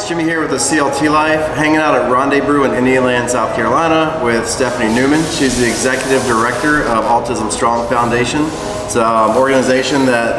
it's Jimmy here with the CLT Life, hanging out at Rendezvous in Indian Land, South Carolina with Stephanie Neuman. She's the Executive Director of Autism Strong Foundation. It's an organization that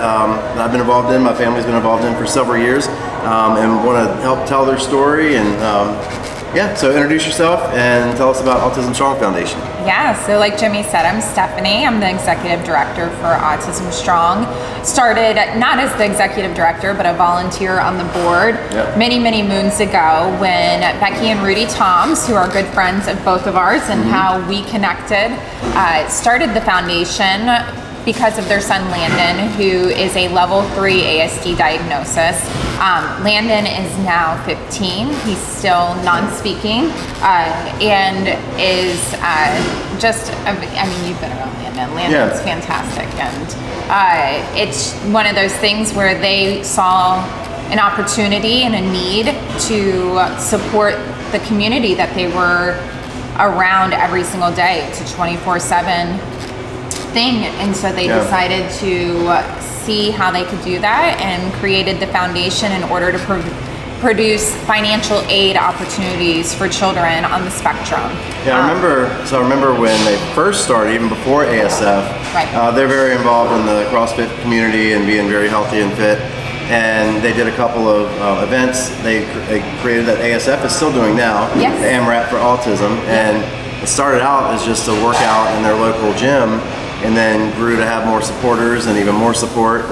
I've been involved in, my family's been involved in for several years, and want to help tell their story. And so introduce yourself and tell us about Autism Strong Foundation. Yeah, so like Jimmy said, I'm Stephanie. I'm the Executive Director for Autism Strong. Started not as the Executive Director, but a volunteer on the board many moons ago when Becky and Rudy Thoms, who are good friends of both of ours and how we connected, started the foundation because of their son Landon, who is a level 3 ASD diagnosis. Landon is now 15. He's still non-speaking and is you've been around Landon. Landon's fantastic. And it's one of those things where they saw an opportunity and a need to support the community that they were around every single day. It's a 24/7 thing, and so they decided to see how they could do that and created the foundation in order to produce financial aid opportunities for children on the spectrum. Yeah, I remember when they first started, even before ASF, they're very involved in the CrossFit community and being very healthy and fit. And they did a couple of events. They created that ASF is still doing now, the AMRAP for autism, and it started out as just a workout in their local gym, and then grew to have more supporters and even more support.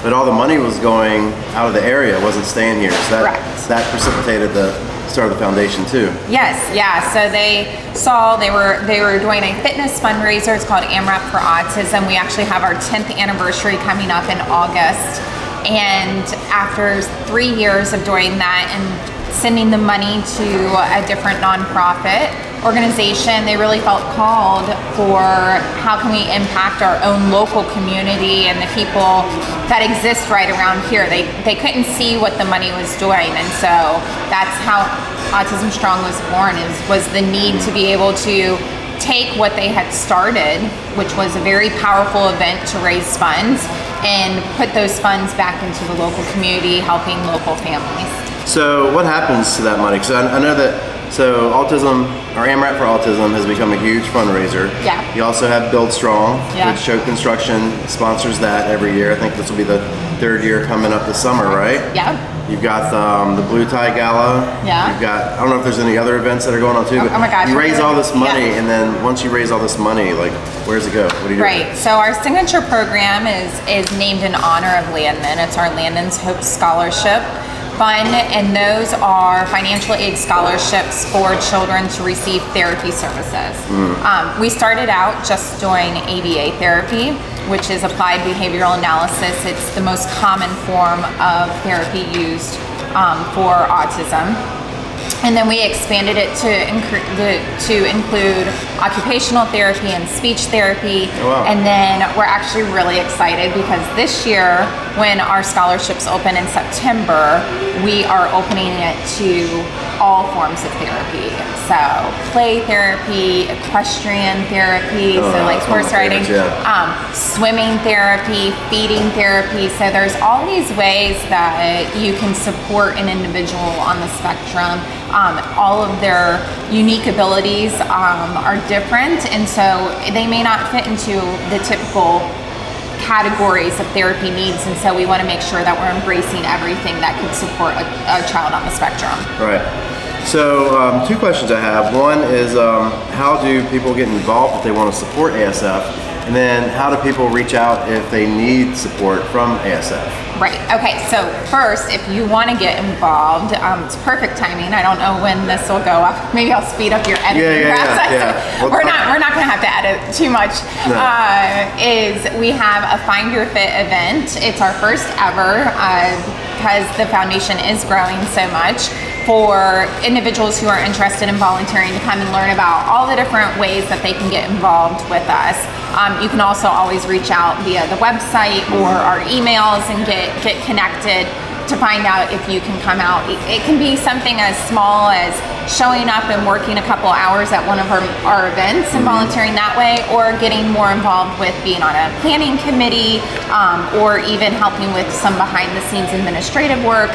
But all the money was going out of the area, it wasn't staying here. So that precipitated the start of the foundation too. Yes, yeah. So they saw they were doing a fitness fundraiser. It's called AMRAP for Autism. We actually have our 10th anniversary coming up in August. And after 3 years of doing that and sending the money to a different nonprofit organization, they really felt called for how can we impact our own local community and the people that exist right around here. They couldn't see what the money was doing, and so that's how Autism Strong was born, was the need to be able to take what they had started, which was a very powerful event to raise funds, and put those funds back into the local community, helping local families. So what happens to that money? Because I know that Autism, or AMRAP for Autism, has become a huge fundraiser. Yeah. You also have Build Strong, which Choke Construction sponsors that every year. I think this will be the 3rd year coming up this summer, right? Yeah. You've got the Blue Tie Gala. Yeah. You've got, I don't know if there's any other events that are going on too, but oh my gosh, you raise all this money, and then once you raise all this money, like, where does it go? What do you do? Right, so our signature program is named in honor of Landon. It's our Landon's Hope Scholarship Fund, and those are financial aid scholarships for children to receive therapy services. We started out just doing ABA therapy, which is applied behavioral analysis. It's the most common form of therapy used for autism. And then we expanded it to include occupational therapy and speech therapy. Oh, wow. And then we're actually really excited because this year, when our scholarships open in September, we are opening it to all forms of therapy. So play therapy, equestrian therapy, horse riding, swimming therapy, feeding therapy. So there's all these ways that you can support an individual on the spectrum. All of their unique abilities are different, and so they may not fit into the typical categories of therapy needs, and so we want to make sure that we're embracing everything that could support a child on the spectrum. Right. So 2 questions I have. One is how do people get involved if they want to support ASF? And then how do people reach out if they need support from ASF? Right, okay, so first, if you want to get involved, it's perfect timing. I don't know when this will go up. Maybe I'll speed up your editing process. Yeah. We're not going to have to edit too much. No. We have a Find Your Fit event. It's our first ever because the foundation is growing so much, for individuals who are interested in volunteering to come and learn about all the different ways that they can get involved with us. You can also always reach out via the website or our emails and get connected to find out if you can come out. It can be something as small as showing up and working a couple hours at one of our events and volunteering that way, or getting more involved with being on a planning committee, or even helping with some behind the scenes administrative work.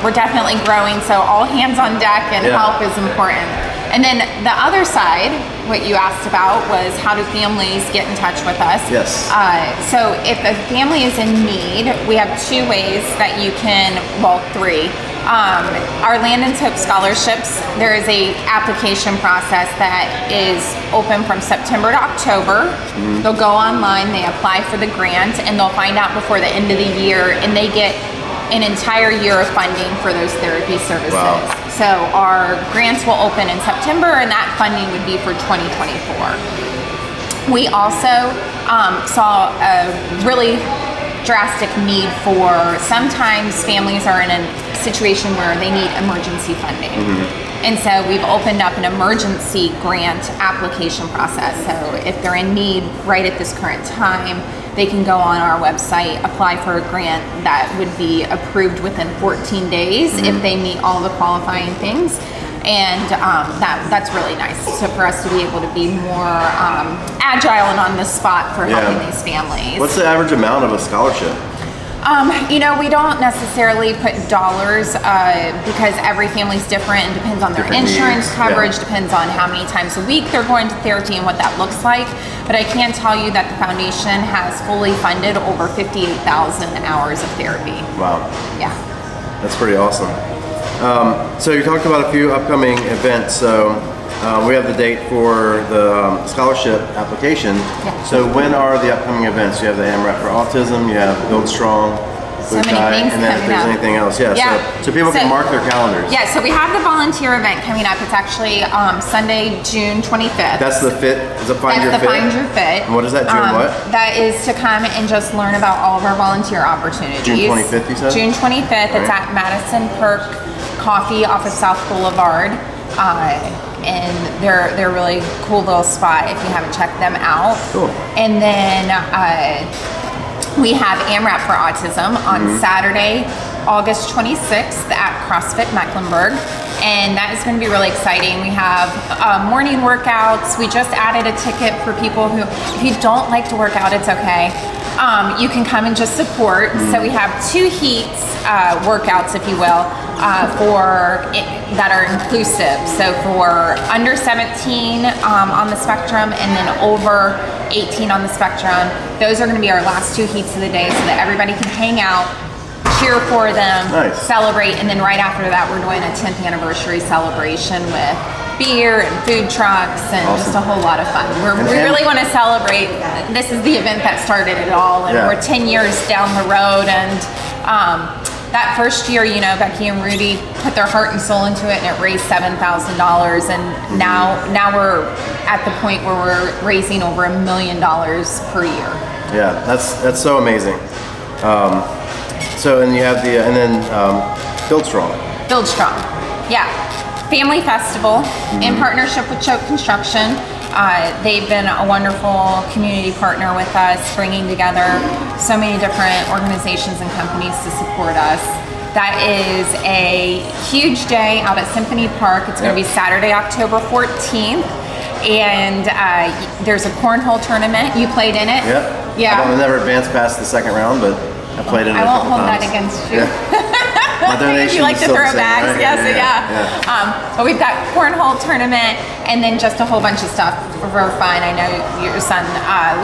We're definitely growing, so all hands on deck, and help is important. And then the other side, what you asked about, was how do families get in touch with us? Yes. So if a family is in need, we have 2 ways that you can, well, 3. Our Landon's Hope scholarships, there is a application process that is open from September to October. They'll go online, they apply for the grant, and they'll find out before the end of the year, and they get an entire year of funding for those therapy services. Wow. So our grants will open in September, and that funding would be for 2024. We also saw a really drastic need for, sometimes families are in a situation where they need emergency funding. And so we've opened up an emergency grant application process. So if they're in need right at this current time, they can go on our website, apply for a grant that would be approved within 14 days if they meet all the qualifying things. And that's really nice. So for us to be able to be more agile and on the spot for helping these families. What's the average amount of a scholarship? We don't necessarily put dollars because every family's different and depends on their insurance coverage, depends on how many times a week they're going to therapy and what that looks like. But I can tell you that the foundation has fully funded over 58,000 hours of therapy. Wow. Yeah. That's pretty awesome. So you talked about a few upcoming events. So we have the date for the scholarship application. Yeah. So when are the upcoming events? You have the AMRAP for Autism, you have Build Strong, So many things and then if coming there's up. anything else, Yeah. So people can mark their calendars. Yeah, so we have the volunteer event coming up. It's actually Sunday, June 25th. That's the fit, is it Find Your Fit? That's the Find Your Fit. And what is that, June what? That is to come and just learn about all of our volunteer opportunities. June 25th, you said? June 25th. It's at Madison Perk Coffee off of South Boulevard. And they're a really cool little spot if you haven't checked them out. Cool. And then we have AMRAP for Autism on Saturday, August 26th at CrossFit Mecklenburg. And that is going to be really exciting. We have morning workouts. We just added a ticket for people who, if you don't like to work out, it's okay. You can come and just support. So we have 2 heats, workouts, if you will, that are inclusive. So for under 17 on the spectrum, and then over 18 on the spectrum, those are going to be our last 2 heats of the day, so that everybody can hang out, cheer for them, celebrate, and then right after that, we're doing a 10th anniversary celebration with beer and food trucks and just a whole lot of fun. We really want to celebrate. This is the event that started it all, and we're 10 years down the road. And that first year, Becky and Rudy put their heart and soul into it, and it raised $7,000. And now we're at the point where we're raising over $1 million per year. Yeah, that's so amazing. So and you have and then Build Strong. Build Strong, yeah. Family Festival in partnership with Choke Construction. They've been a wonderful community partner with us, bringing together so many different organizations and companies to support us. That is a huge day out at Symphony Park. It's going to be Saturday, October 14th. And there's a cornhole tournament. You played in it? Yep. Yeah. I've never advanced past the second round, but I played in it a couple times. I won't hold that agast you. My donation you like to is still throw the same, bags, right? yeah. But we've got cornhole tournament, and then just a whole bunch of stuff for fun. I know your son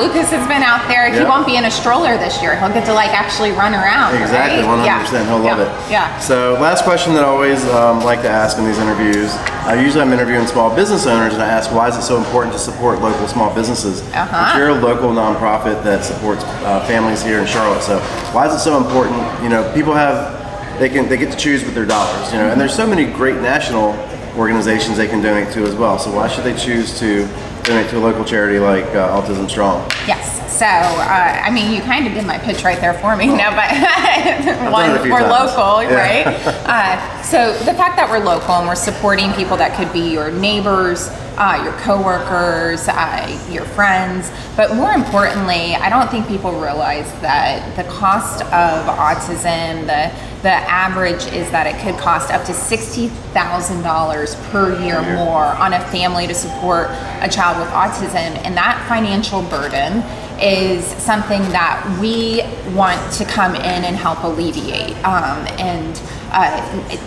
Lucas has been out there. He won't be in a stroller this year. He'll get to actually run around. Exactly, right? 100%. He'll love it. Yeah. So last question that I always like to ask in these interviews. Usually I'm interviewing small business owners, and I ask, why is it so important to support local small businesses? If you're a local nonprofit that supports families here in Charlotte, so why is it so important? People they get to choose with their dollars, and there's so many great national organizations they can donate to as well. So why should they choose to donate to a local charity like Autism Strong? Yes. So, you kind of did my pitch right there for me, but we're local, right? So the fact that we're local and we're supporting people that could be your neighbors, your coworkers, your friends. But more importantly, I don't think people realize that the cost of autism, the average is that it could cost up to $60,000 per year more on a family to support a child with autism. And that financial burden is something that we want to come in and help alleviate.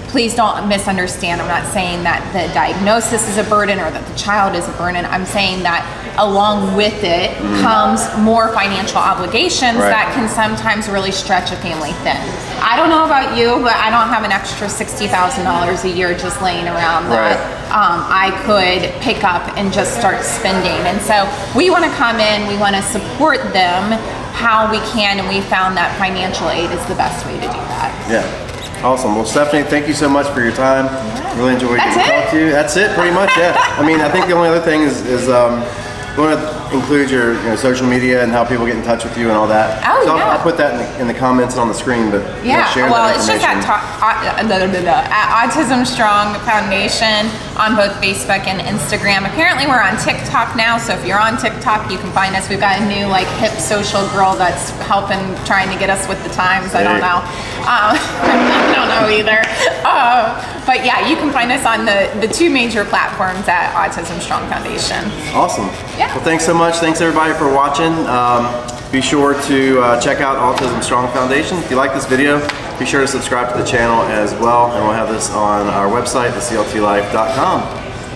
Please don't misunderstand. I'm not saying that the diagnosis is a burden or that the child is a burden. I'm saying that along with it comes more financial obligations that can sometimes really stretch a family thin. I don't know about you, but I don't have an extra $60,000 a year just laying around that I could pick up and just start spending. And so we want to come in, we want to support them how we can, and we found that financial aid is the best way to do that. Yeah. Awesome. Well, Stephanie, thank you so much for your time. Really enjoyed getting to talk to you. That's it, pretty much. Yeah. I mean, I think the only other thing is we want to include your social media and how people get in touch with you and all that. Oh, so yeah. I'll put that in the comments and on the screen. But share well, that it's just at Autism Strong Foundation on both Facebook and Instagram. Apparently, we're on TikTok now. So if you're on TikTok, you can find us. We've got a new hip social girl that's helping, trying to get us with the times. I don't know. I don't know either. But yeah, you can find us on the two major platforms at Autism Strong Foundation. Awesome. Yeah. Well, thanks so much. Thanks everybody for watching. Be sure to check out Autism Strong Foundation. If you like this video, be sure to subscribe to the channel as well. And we'll have this on our website, thecltlife.com.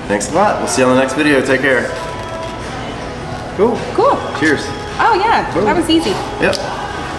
Thanks a lot. We'll see you on the next video. Take care. Cool. Cool. Cheers. Oh yeah, that was easy. Yep.